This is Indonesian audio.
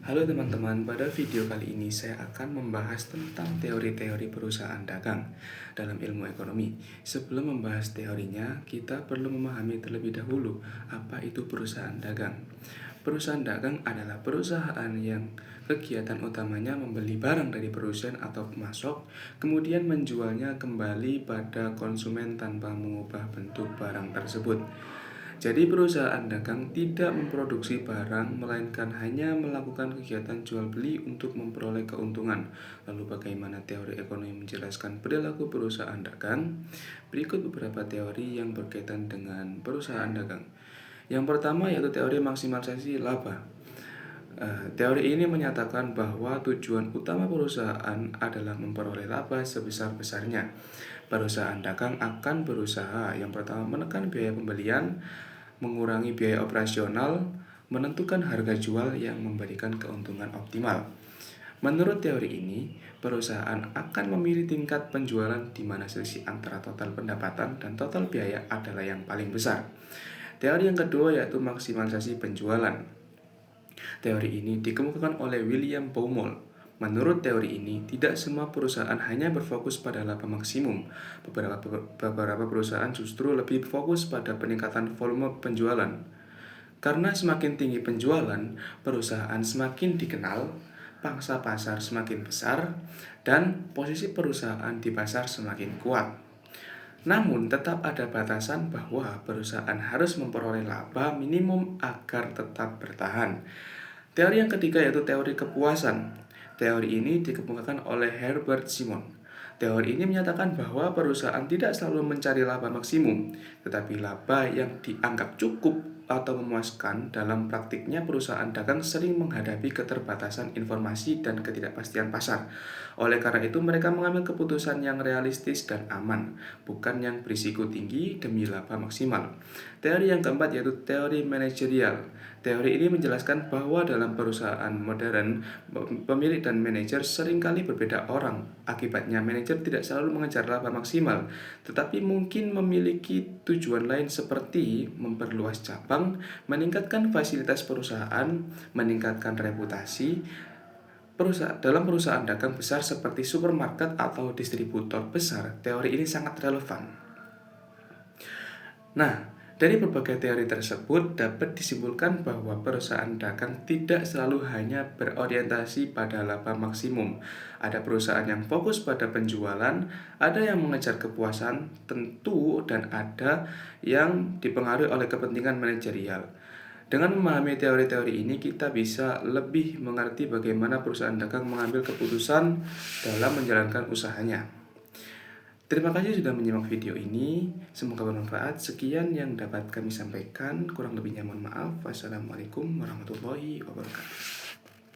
Halo teman-teman, pada video kali ini saya akan membahas tentang teori-teori perusahaan dagang dalam ilmu ekonomi. Sebelum membahas teorinya, kita perlu memahami terlebih dahulu apa itu perusahaan dagang. Perusahaan dagang adalah perusahaan yang kegiatan utamanya membeli barang dari produsen atau pemasok, kemudian menjualnya kembali pada konsumen tanpa mengubah bentuk barang tersebut. Jadi perusahaan dagang tidak memproduksi barang, melainkan hanya melakukan kegiatan jual beli untuk memperoleh keuntungan. Lalu bagaimana teori ekonomi menjelaskan perilaku perusahaan dagang? Berikut beberapa teori yang berkaitan dengan perusahaan dagang. Yang pertama yaitu teori maksimalisasi laba. Teori ini menyatakan bahwa tujuan utama perusahaan adalah memperoleh laba sebesar-besarnya. Perusahaan dagang akan berusaha yang pertama menekan biaya pembelian, mengurangi biaya operasional, menentukan harga jual yang memberikan keuntungan optimal. Menurut teori ini, perusahaan akan memilih tingkat penjualan di mana selisih antara total pendapatan dan total biaya adalah yang paling besar. Teori yang kedua yaitu maksimalisasi penjualan. Teori ini dikemukakan oleh William Baumol. Menurut teori ini, tidak semua perusahaan hanya berfokus pada laba maksimum. Beberapa perusahaan justru lebih fokus pada peningkatan volume penjualan. Karena semakin tinggi penjualan, perusahaan semakin dikenal, pangsa pasar semakin besar, dan posisi perusahaan di pasar semakin kuat. Namun, tetap ada batasan bahwa perusahaan harus memperoleh laba minimum agar tetap bertahan. Teori yang ketiga yaitu teori kepuasan. Teori ini dikemukakan oleh Herbert Simon. Teori ini menyatakan bahwa perusahaan tidak selalu mencari laba maksimum, tetapi laba yang dianggap cukup atau memuaskan. Dalam praktiknya, perusahaan dagang sering menghadapi keterbatasan informasi dan ketidakpastian pasar. Oleh karena itu, mereka mengambil keputusan yang realistis dan aman, bukan yang berisiko tinggi demi laba maksimal. Teori yang keempat yaitu teori manajerial. Teori ini menjelaskan bahwa dalam perusahaan modern, pemilik dan manajer seringkali berbeda orang. Akibatnya, manajer tidak selalu mengejar laba maksimal, tetapi mungkin memiliki tujuan lain seperti memperluas cabang, meningkatkan fasilitas perusahaan, meningkatkan reputasi. Dalam perusahaan dagang besar seperti supermarket atau distributor besar, teori ini sangat relevan. Nah, dari berbagai teori tersebut dapat disimpulkan bahwa perusahaan dagang tidak selalu hanya berorientasi pada laba maksimum. Ada perusahaan yang fokus pada penjualan, ada yang mengejar kepuasan tentu, dan ada yang dipengaruhi oleh kepentingan manajerial. Dengan memahami teori-teori ini, kita bisa lebih mengerti bagaimana perusahaan dagang mengambil keputusan dalam menjalankan usahanya. Terima kasih sudah menyimak video ini. Semoga bermanfaat. Sekian yang dapat kami sampaikan. Kurang lebihnya mohon maaf. Wassalamualaikum warahmatullahi wabarakatuh.